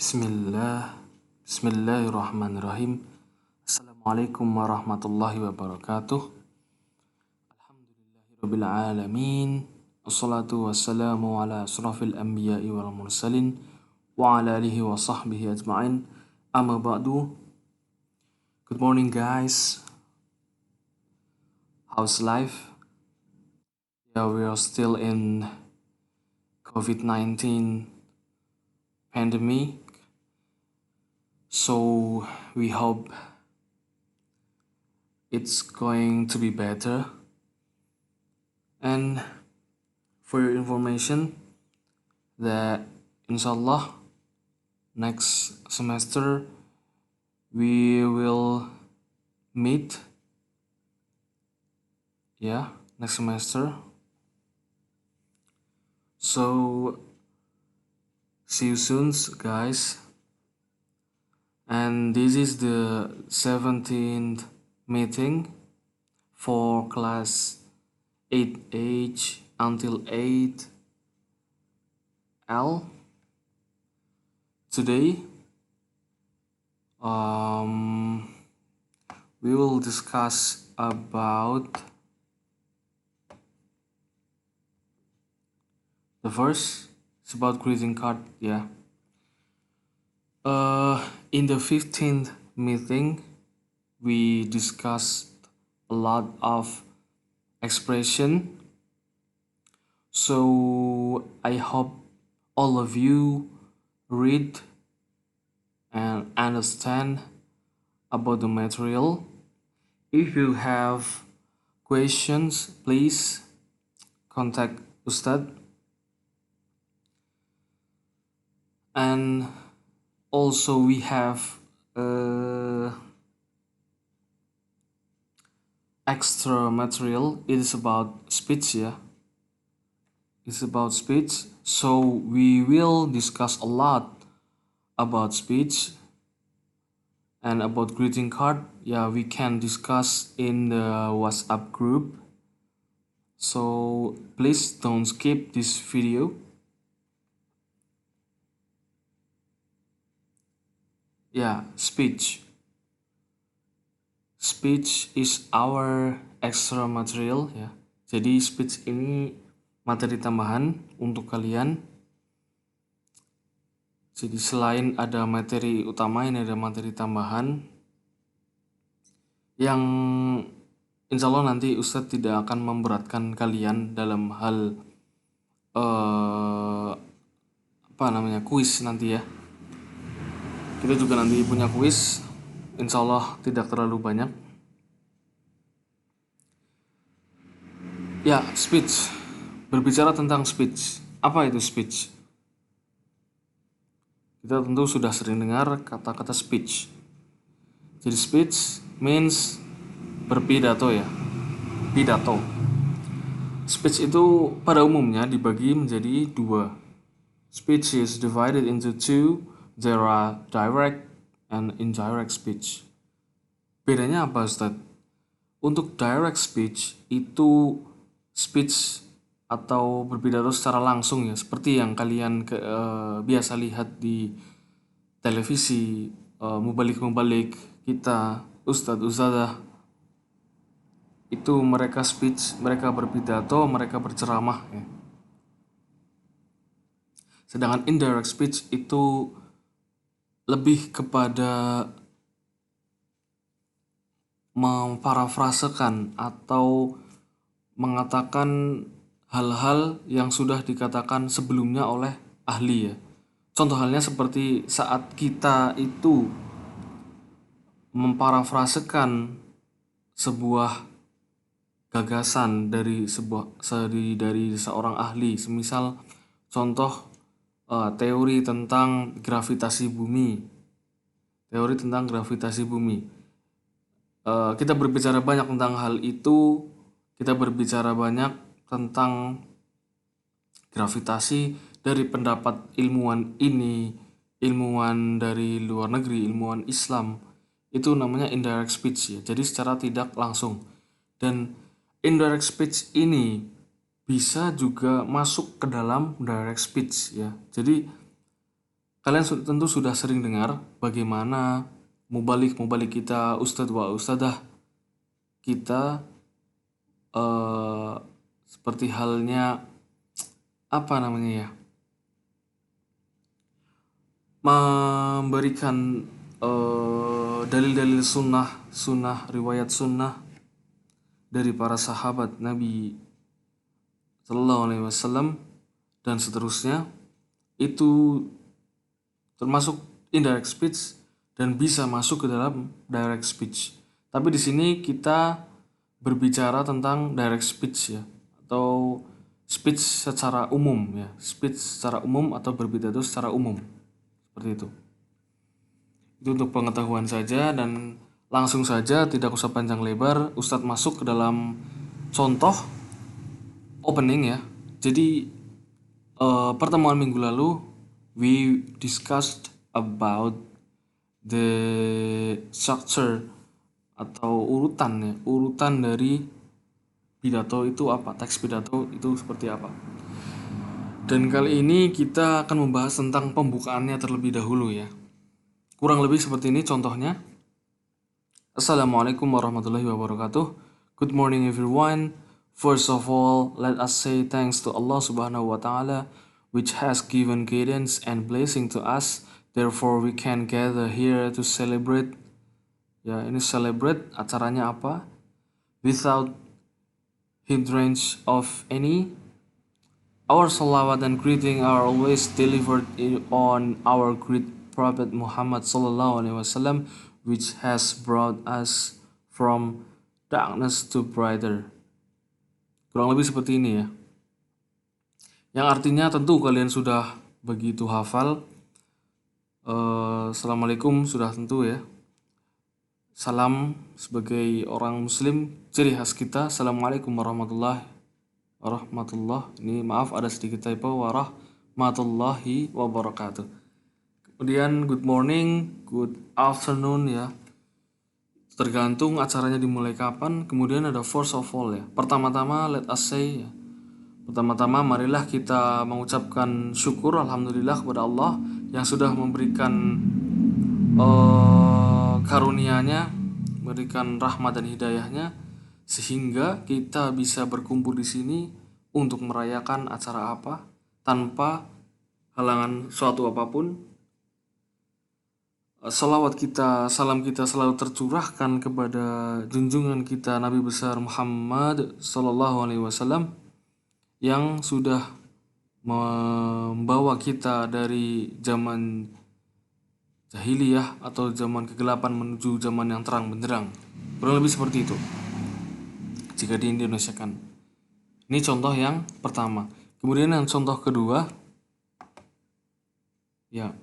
Bismillahirrahmanirrahim. Assalamualaikum warahmatullahi wabarakatuh. Alhamdulillahirabbil alamin. Wassalatu wassalamu ala asrafil anbiya'i wal mursalin wa ala alihi wa sahbihi ajma'in. Amma ba'du. Good morning guys. How's life? Yeah, we are still in COVID-19 pandemic. So we hope it's going to be better. And for your information, that inshallah next semester we will meet. Yeah, next semester. So see you soon, guys. And this is the 17th meeting for class 8H until 8L. Today, we will discuss about the first. It's about greeting card, yeah. In the 15th meeting, we discussed a lot of expression. So I hope all of you read and understand about the material. If you have questions, please contact Ustad. And also we have extra material. It is about speech, yeah. It's about speech. So we will discuss a lot about speech and about greeting card. Yeah, we can discuss in the WhatsApp group. So please don't skip this video. Yeah, speech. Speech is our extra material, ya. Jadi speech ini materi tambahan untuk kalian. Jadi selain ada materi utama, ini ada materi tambahan yang insya Allah nanti Ustadz tidak akan memberatkan kalian dalam hal kuis nanti ya. Kita juga nanti punya kuis, insya Allah tidak terlalu banyak. Ya, speech. Berbicara tentang speech. Apa itu speech? Kita tentu sudah sering dengar kata-kata speech. Jadi speech means berpidato ya. Pidato. Speech itu pada umumnya dibagi menjadi dua. Speech is divided into two. There are direct and indirect speech. Bedanya apa, Ustadz? Untuk direct speech itu speech atau berpidato secara langsung ya, seperti yang kalian biasa lihat di televisi, mubalik-mubalik kita, ustadz-ustadzah. Itu mereka speech, mereka berpidato, mereka berceramah ya. Sedangkan indirect speech itu lebih kepada memparafrasekan atau mengatakan hal-hal yang sudah dikatakan sebelumnya oleh ahli ya. Contoh halnya seperti saat kita itu memparafrasekan sebuah gagasan dari seorang ahli, semisal contoh teori tentang gravitasi bumi. Kita berbicara banyak tentang hal itu, kita berbicara banyak tentang gravitasi dari pendapat ilmuwan ini, ilmuwan dari luar negeri, ilmuwan Islam. Itu namanya indirect speech ya. Jadi secara tidak langsung. Dan indirect speech ini bisa juga masuk ke dalam direct speech ya. Jadi Kalian tentu sudah sering dengar bagaimana mubalik kita, ustadz wa ustadzah kita seperti halnya apa namanya ya, memberikan dalil-dalil sunnah riwayat sunnah dari para sahabat Nabi Sallallahu Alaihi Wasallam dan seterusnya. Itu termasuk indirect speech dan bisa masuk ke dalam direct speech. Tapi di sini kita berbicara tentang direct speech ya, atau speech secara umum ya, speech secara umum atau berpidato secara umum. Seperti itu. Itu untuk pengetahuan saja, dan langsung saja tidak usah panjang lebar, Ustadz masuk ke dalam contoh opening ya. Jadi pertemuan minggu lalu we discussed about the structure atau urutan dari pidato itu apa, teks pidato itu seperti apa. Dan kali ini kita akan membahas tentang pembukaannya terlebih dahulu ya. Kurang lebih seperti ini contohnya. Assalamualaikum warahmatullahi wabarakatuh. Good morning everyone. First of all, let us say thanks to Allah Subhanahu wa Ta'ala, which has given guidance and blessing to us. Therefore, we can gather here to celebrate. Ya, ini celebrate acaranya apa? Without hindrance of any. Our salawat and greeting are always delivered on our great Prophet Muhammad Sallallahu Alaihi Wasallam, which has brought us from darkness to brighter. Kurang lebih seperti ini ya. Yang artinya tentu kalian sudah begitu hafal. Assalamualaikum sudah tentu ya. Salam sebagai orang muslim, ciri khas kita. Assalamualaikum warahmatullahi. Ini maaf ada sedikit typo, warahmatullahi wabarakatuh. Kemudian good morning, good afternoon ya. Tergantung acaranya dimulai kapan. Kemudian ada first of all ya. Pertama-tama let us say ya. Pertama-tama marilah kita mengucapkan syukur alhamdulillah kepada Allah yang sudah memberikan karunia-Nya, memberikan rahmat dan hidayahnya sehingga kita bisa berkumpul di sini untuk merayakan acara apa tanpa halangan suatu apapun. Salawat kita, salam kita selalu tercurahkan kepada junjungan kita Nabi besar Muhammad Sallallahu Alaihi Wasallam yang sudah membawa kita dari zaman jahiliyah atau zaman kegelapan menuju zaman yang terang benderang. Kurang lebih seperti itu jika di Indonesia kan. Ini contoh yang pertama. Kemudian yang contoh kedua ya,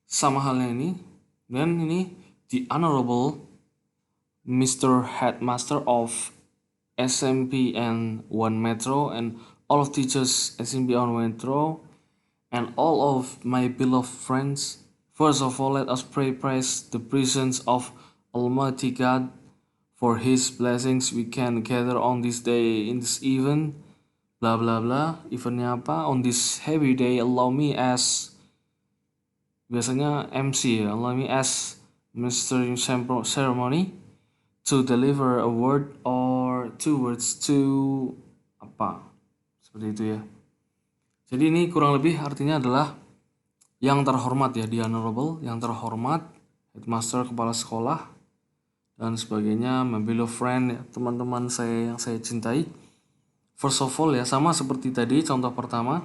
sama halnya ini. Dan ini the Honorable Mr. Headmaster of SMP and 1 Metro and all of teachers SMP and 1 Metro and all of my beloved friends. First of all, let us praise the presence of Almighty God for His blessings. We can gather on this day in this event. Bla bla bla. Eventnya apa? On this happy day, allow me as biasanya MC ya, allow me as Mr. Ceremony to deliver a word or two words to apa, seperti itu ya. Jadi ini kurang lebih artinya adalah yang terhormat ya, the honorable, yang terhormat, headmaster, kepala sekolah dan sebagainya, my beloved friend ya, teman-teman saya yang saya cintai. First of all ya, sama seperti tadi contoh pertama,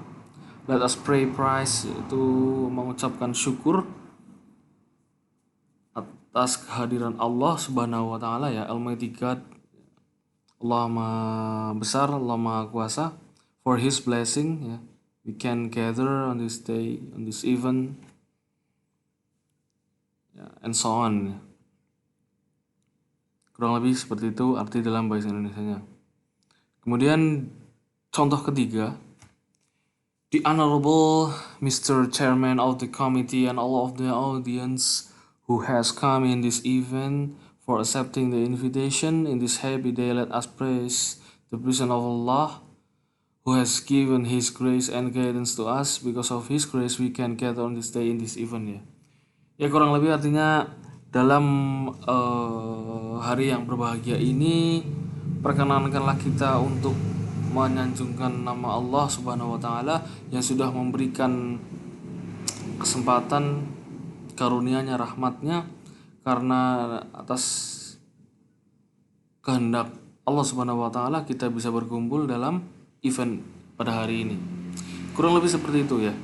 let us pray praise, itu mengucapkan syukur atas kehadiran Allah Subhanahu wa Ta'ala ya, Almighty God, Allah Maha Besar, Allah Maha Kuasa, for His blessing ya. We can gather on this day, on this event ya, and so on ya. Kurang lebih seperti itu arti dalam bahasa Indonesianya. Kemudian contoh ketiga, the Honorable Mr. Chairman of the committee and all of the audience who has come in this event for accepting the invitation in this happy day, let us praise the presence of Allah who has given His grace and guidance to us. Because of His grace, we can get on this day in this event ya. Ya kurang lebih artinya dalam hari yang berbahagia ini perkenankanlah kita untuk menyanjungkan nama Allah Subhanahu wa taala yang sudah memberikan kesempatan karunia-Nya, rahmatnya, karena atas kehendak Allah Subhanahu wa taala kita bisa berkumpul dalam event pada hari ini. Kurang lebih seperti itu ya.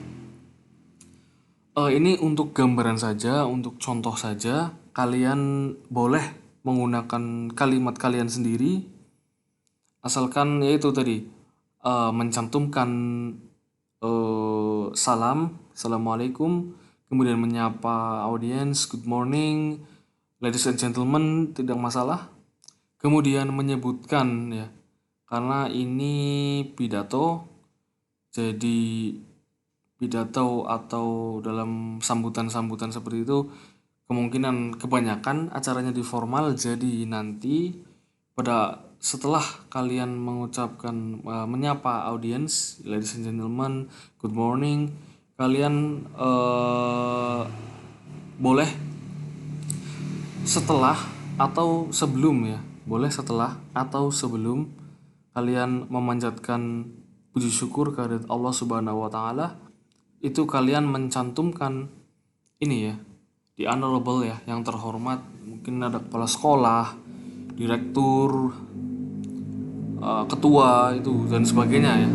Ini untuk gambaran saja, untuk contoh saja. Kalian boleh menggunakan kalimat kalian sendiri, asalkan yaitu tadi mencantumkan salam, assalamualaikum, kemudian menyapa audiens, good morning, ladies and gentlemen, tidak masalah. Kemudian menyebutkan ya, karena ini pidato, jadi pidato atau dalam sambutan-sambutan seperti itu kemungkinan kebanyakan acaranya di formal, jadi nanti pada setelah kalian mengucapkan menyapa audiens, ladies and gentlemen, good morning, kalian boleh setelah atau sebelum ya, boleh setelah atau sebelum kalian memanjatkan puji syukur kehadirat Allah Subhanahu wa taala, itu kalian mencantumkan ini ya, the honorable ya, yang terhormat. Mungkin ada kepala sekolah, direktur, ketua itu dan sebagainya ya.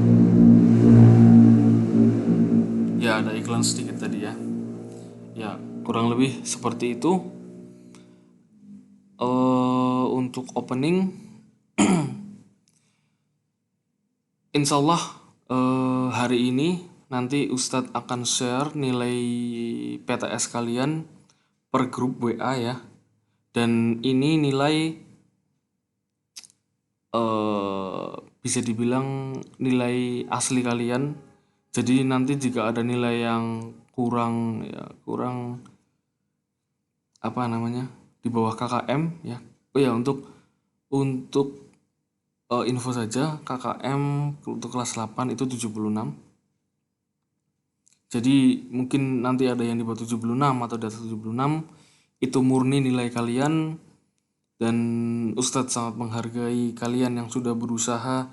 Ya ada iklan sedikit tadi ya. Ya kurang lebih seperti itu. Untuk opening, insyaallah hari ini nanti Ustadz akan share nilai PTS kalian per grup WA ya. Dan ini nilai bisa dibilang nilai asli kalian. Jadi nanti jika ada nilai yang kurang apa namanya di bawah KKM ya. Oh ya, untuk info saja, KKM untuk kelas 8 itu 76. Jadi mungkin nanti ada yang di bawah 76 atau di atas 76, itu murni nilai kalian, dan Ustadz sangat menghargai kalian yang sudah berusaha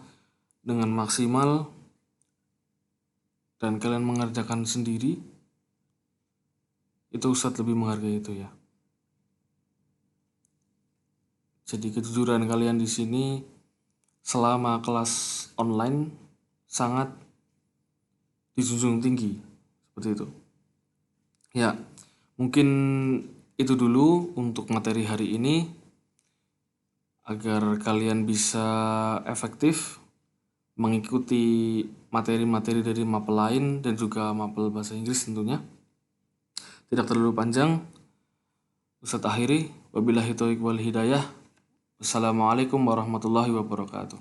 dengan maksimal dan kalian mengerjakan sendiri. Itu Ustadz lebih menghargai itu ya. Jadi kejujuran kalian di sini selama kelas online sangat dijunjung tinggi. Seperti itu. Ya, mungkin itu dulu untuk materi hari ini, agar kalian bisa efektif mengikuti materi-materi dari mapel lain dan juga mapel bahasa Inggris tentunya. Tidak terlalu panjang, Ustadz akhiri. Wabillahi taufiq wal hidayah. Wassalamualaikum warahmatullahi wabarakatuh.